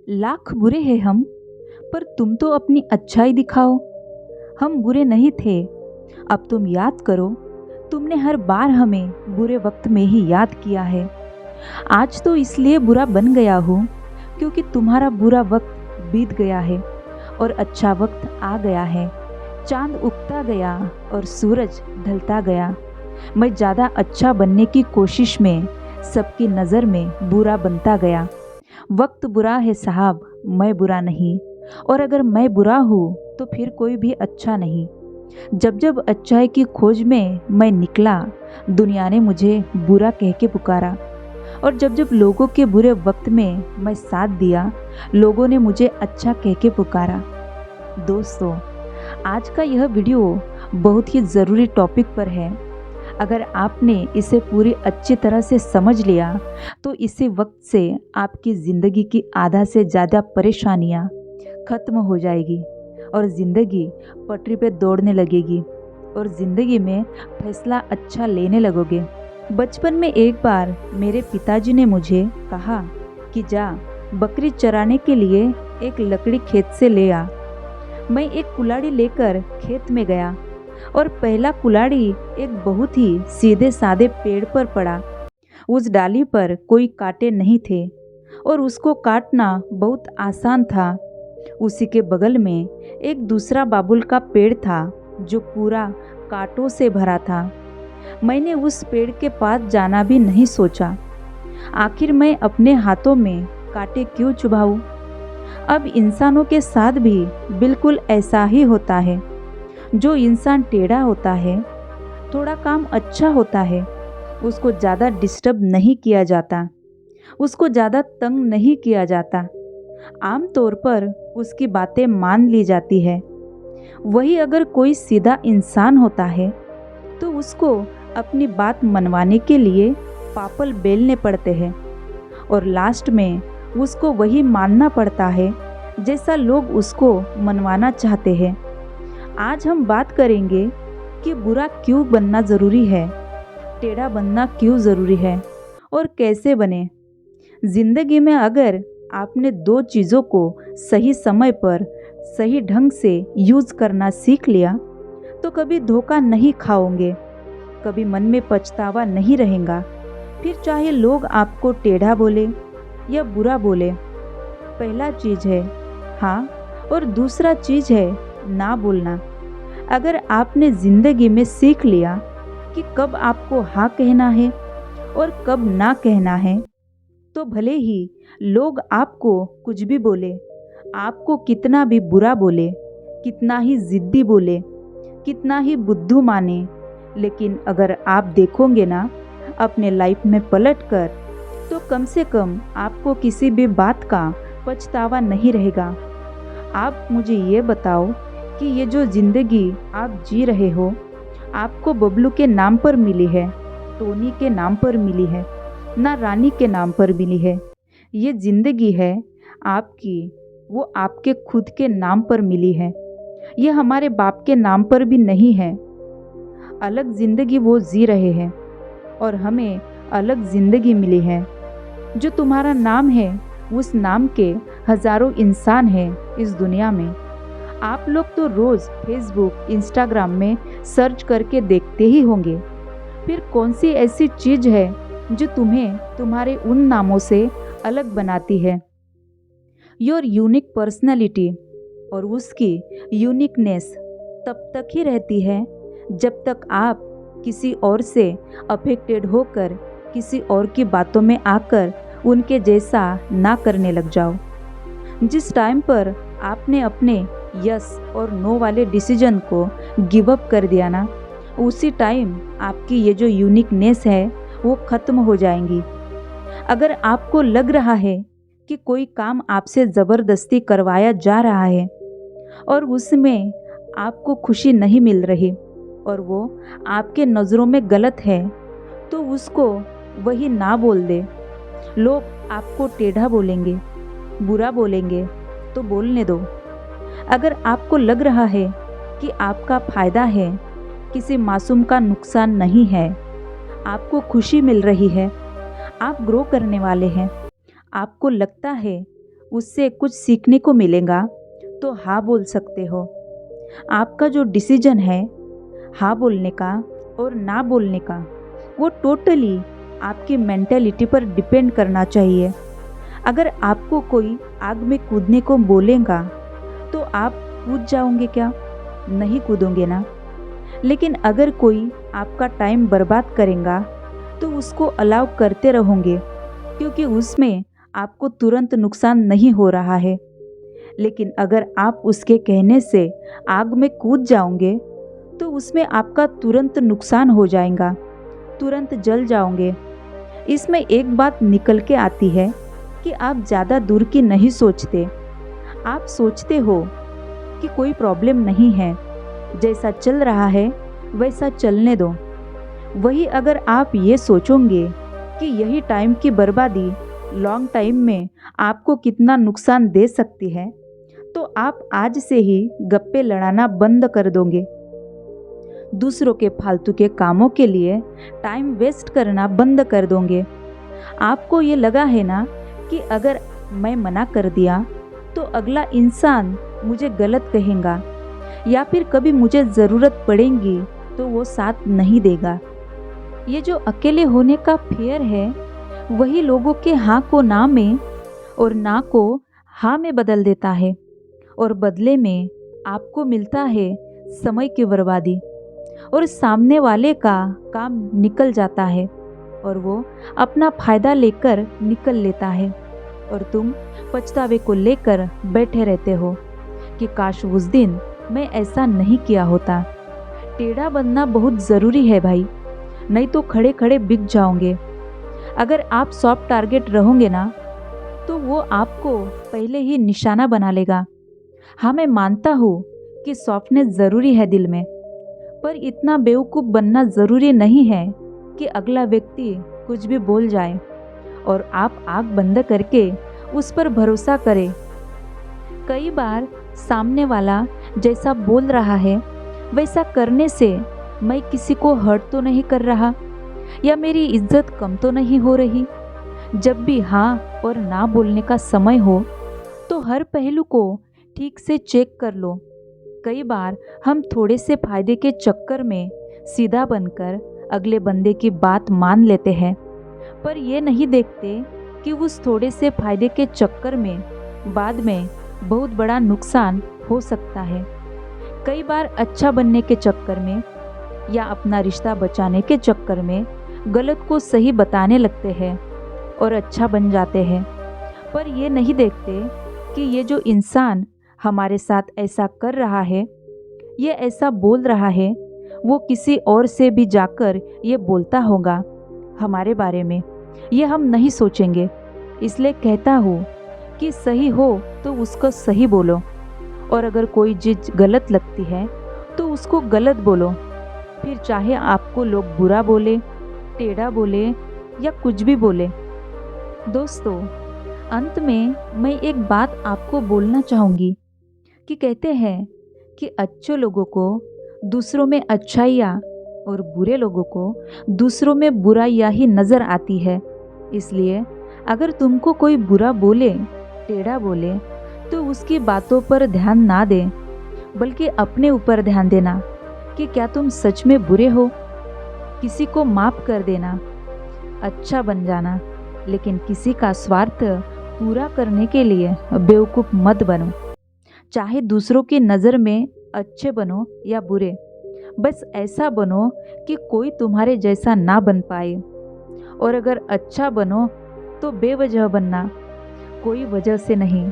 लाख बुरे हैं हम, पर तुम तो अपनी अच्छाई दिखाओ। हम बुरे नहीं थे, अब तुम याद करो। तुमने हर बार हमें बुरे वक्त में ही याद किया है। आज तो इसलिए बुरा बन गया हूँ क्योंकि तुम्हारा बुरा वक्त बीत गया है और अच्छा वक्त आ गया है। चांद उगता गया और सूरज ढलता गया। मैं ज़्यादा अच्छा बनने की कोशिश में सबकी नज़र में बुरा बनता गया। वक्त बुरा है साहब, मैं बुरा नहीं। और अगर मैं बुरा हूँ तो फिर कोई भी अच्छा नहीं। जब जब अच्छाई की खोज में मैं निकला, दुनिया ने मुझे बुरा कह के पुकारा। और जब जब लोगों के बुरे वक्त में मैं साथ दिया, लोगों ने मुझे अच्छा कह के पुकारा। दोस्तों, आज का यह वीडियो बहुत ही ज़रूरी टॉपिक पर है। अगर आपने इसे पूरी अच्छी तरह से समझ लिया तो इसी वक्त से आपकी ज़िंदगी की आधा से ज़्यादा परेशानियाँ खत्म हो जाएगी और ज़िंदगी पटरी पे दौड़ने लगेगी और ज़िंदगी में फैसला अच्छा लेने लगोगे। बचपन में एक बार मेरे पिताजी ने मुझे कहा कि जा बकरी चराने के लिए एक लकड़ी खेत से ले आ। मैं एक कुल्हाड़ी लेकर खेत में गया और पहला कुल्हाड़ी एक बहुत ही सीधे सादे पेड़ पर पड़ा। उस डाली पर कोई कांटे नहीं थे और उसको काटना बहुत आसान था। उसी के बगल में एक दूसरा बाबुल का पेड़ था जो पूरा कांटों से भरा था। मैंने उस पेड़ के पास जाना भी नहीं सोचा। आखिर मैं अपने हाथों में कांटे क्यों चुभाऊं? अब इंसानों के साथ भी बिल्कुल ऐसा ही होता है। जो इंसान टेढ़ा होता है, थोड़ा काम अच्छा होता है, उसको ज़्यादा डिस्टर्ब नहीं किया जाता, उसको ज़्यादा तंग नहीं किया जाता। आम तौर पर उसकी बातें मान ली जाती है। वही अगर कोई सीधा इंसान होता है तो उसको अपनी बात मनवाने के लिए पापड़ बेलने पड़ते हैं और लास्ट में उसको वही मानना पड़ता है जैसा लोग उसको मनवाना चाहते हैं। आज हम बात करेंगे कि बुरा क्यों बनना ज़रूरी है, टेढ़ा बनना क्यों ज़रूरी है और कैसे बने। ज़िंदगी में अगर आपने दो चीज़ों को सही समय पर सही ढंग से यूज़ करना सीख लिया तो कभी धोखा नहीं खाओगे, कभी मन में पछतावा नहीं रहेगा। फिर चाहे लोग आपको टेढ़ा बोले या बुरा बोले। पहला चीज़ है हाँ और दूसरा चीज़ है ना बोलना। अगर आपने ज़िंदगी में सीख लिया कि कब आपको हाँ कहना है और कब ना कहना है, तो भले ही लोग आपको कुछ भी बोले, आपको कितना भी बुरा बोले, कितना ही ज़िद्दी बोले, कितना ही बुद्धू माने, लेकिन अगर आप देखोगे ना अपने लाइफ में पलट कर, तो कम से कम आपको किसी भी बात का पछतावा नहीं रहेगा। आप मुझे ये बताओ कि ये जो ज़िंदगी आप जी रहे हो, आपको बबलू के नाम पर मिली है, टोनी के नाम पर मिली है, ना रानी के नाम पर मिली है। ये ज़िंदगी है आपकी, वो आपके खुद के नाम पर मिली है। ये हमारे बाप के नाम पर भी नहीं है। अलग ज़िंदगी वो जी रहे हैं और हमें अलग ज़िंदगी मिली है। जो तुम्हारा नाम है, उस नाम के हज़ारों इंसान हैं इस दुनिया में। आप लोग तो रोज़ फेसबुक, इंस्टाग्राम में सर्च करके देखते ही होंगे। फिर कौन सी ऐसी चीज़ है जो तुम्हें तुम्हारे उन नामों से अलग बनाती है? योर यूनिक पर्सनैलिटी और उसकी यूनिकनेस तब तक ही रहती है जब तक आप किसी और से अफेक्टेड होकर किसी और की बातों में आकर उनके जैसा ना करने लग जाओ। जिस टाइम पर आपने अपने यस और नो वाले डिसीजन को गिव अप कर दिया ना, उसी टाइम आपकी ये जो यूनिकनेस है वो ख़त्म हो जाएंगी। अगर आपको लग रहा है कि कोई काम आपसे ज़बरदस्ती करवाया जा रहा है और उसमें आपको खुशी नहीं मिल रही और वो आपके नज़रों में गलत है, तो उसको वही ना बोल दे। लोग आपको टेढ़ा बोलेंगे, बुरा बोलेंगे, तो बोलने दो। अगर आपको लग रहा है कि आपका फ़ायदा है, किसी मासूम का नुकसान नहीं है, आपको खुशी मिल रही है, आप ग्रो करने वाले हैं, आपको लगता है उससे कुछ सीखने को मिलेगा तो हाँ बोल सकते हो। आपका जो डिसीजन है हाँ बोलने का और ना बोलने का, वो टोटली आपकी मेंटेलिटी पर डिपेंड करना चाहिए। अगर आपको कोई आग में कूदने को बोलेगा तो आप कूद जाओगे क्या? नहीं कूदोगे ना। लेकिन अगर कोई आपका टाइम बर्बाद करेगा तो उसको अलाउ करते रहोगे, क्योंकि उसमें आपको तुरंत नुकसान नहीं हो रहा है। लेकिन अगर आप उसके कहने से आग में कूद जाओगे तो उसमें आपका तुरंत नुकसान हो जाएगा, तुरंत जल जाओगे। इसमें एक बात निकल के आती है कि आप ज़्यादा दूर की नहीं सोचते। आप सोचते हो कि कोई प्रॉब्लम नहीं है, जैसा चल रहा है वैसा चलने दो। वही अगर आप ये सोचोगे कि यही टाइम की बर्बादी लॉन्ग टाइम में आपको कितना नुकसान दे सकती है, तो आप आज से ही गप्पे लड़ाना बंद कर दोगे। दूसरों के फालतू के कामों के लिए टाइम वेस्ट करना बंद कर दोगे। आपको ये लगा है ना कि अगर मैं मना कर दिया तो अगला इंसान मुझे गलत कहेगा, या फिर कभी मुझे ज़रूरत पड़ेगी तो वो साथ नहीं देगा। ये जो अकेले होने का फियर है, वही लोगों के हाँ को ना में और ना को हाँ में बदल देता है, और बदले में आपको मिलता है समय की बर्बादी, और सामने वाले का काम निकल जाता है और वो अपना फ़ायदा लेकर निकल लेता है, और तुम पछतावे को लेकर बैठे रहते हो कि काश उस दिन मैं ऐसा नहीं किया होता। टेढ़ा बनना बहुत ज़रूरी है भाई, नहीं तो खड़े खड़े बिक जाओगे। अगर आप सॉफ्ट टारगेट रहोगे ना तो वो आपको पहले ही निशाना बना लेगा। हाँ, मैं मानता हूँ कि सॉफ्टनेस ज़रूरी है दिल में, पर इतना बेवकूफ़ बनना ज़रूरी नहीं है कि अगला व्यक्ति कुछ भी बोल जाए और आप आँख बंद करके उस पर भरोसा करें। कई बार सामने वाला जैसा बोल रहा है वैसा करने से मैं किसी को हर्ट तो नहीं कर रहा, या मेरी इज्जत कम तो नहीं हो रही। जब भी हाँ और ना बोलने का समय हो तो हर पहलू को ठीक से चेक कर लो। कई बार हम थोड़े से फायदे के चक्कर में सीधा बनकर अगले बंदे की बात मान लेते हैं, पर ये नहीं देखते कि उस थोड़े से फायदे के चक्कर में बाद में बहुत बड़ा नुकसान हो सकता है। कई बार अच्छा बनने के चक्कर में या अपना रिश्ता बचाने के चक्कर में गलत को सही बताने लगते हैं और अच्छा बन जाते हैं, पर ये नहीं देखते कि ये जो इंसान हमारे साथ ऐसा कर रहा है, ये ऐसा बोल रहा है, वो किसी और से भी जाकर ये बोलता होगा हमारे बारे में। ये हम नहीं सोचेंगे। इसलिए कहता हूँ कि सही हो तो उसको सही बोलो, और अगर कोई चीज़ गलत लगती है तो उसको गलत बोलो। फिर चाहे आपको लोग बुरा बोले, टेढ़ा बोले या कुछ भी बोले। दोस्तों, अंत में मैं एक बात आपको बोलना चाहूँगी कि कहते हैं कि अच्छे लोगों को दूसरों में अच्छाइयाँ और बुरे लोगों को दूसरों में बुराइयाँ ही नज़र आती है। इसलिए अगर तुमको कोई बुरा बोले, टेढ़ा बोले, तो उसकी बातों पर ध्यान ना दें, बल्कि अपने ऊपर ध्यान देना कि क्या तुम सच में बुरे हो। किसी को माफ़ कर देना, अच्छा बन जाना, लेकिन किसी का स्वार्थ पूरा करने के लिए बेवकूफ़ मत बनो। चाहे दूसरों की नज़र में अच्छे बनो या बुरे, बस ऐसा बनो कि कोई तुम्हारे जैसा ना बन पाए। और अगर अच्छा बनो तो बेवजह बनना, कोई वजह से नहीं,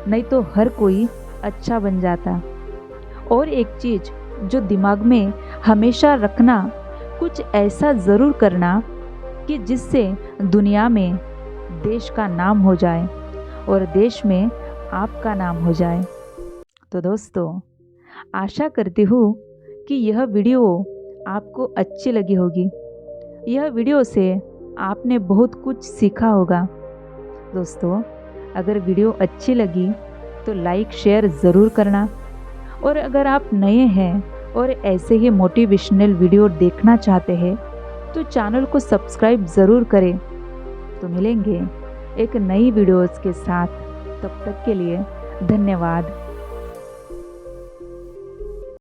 नहीं तो हर कोई अच्छा बन जाता। और एक चीज़ जो दिमाग में हमेशा रखना, कुछ ऐसा ज़रूर करना कि जिससे दुनिया में देश का नाम हो जाए और देश में आपका नाम हो जाए। तो दोस्तों, आशा करती हूँ कि यह वीडियो आपको अच्छी लगी होगी। यह वीडियो से आपने बहुत कुछ सीखा होगा। दोस्तों, अगर वीडियो अच्छी लगी तो लाइक शेयर ज़रूर करना, और अगर आप नए हैं और ऐसे ही मोटिवेशनल वीडियो देखना चाहते हैं तो चैनल को सब्सक्राइब ज़रूर करें। तो मिलेंगे एक नई वीडियोज़ के साथ। तब तक के लिए धन्यवाद।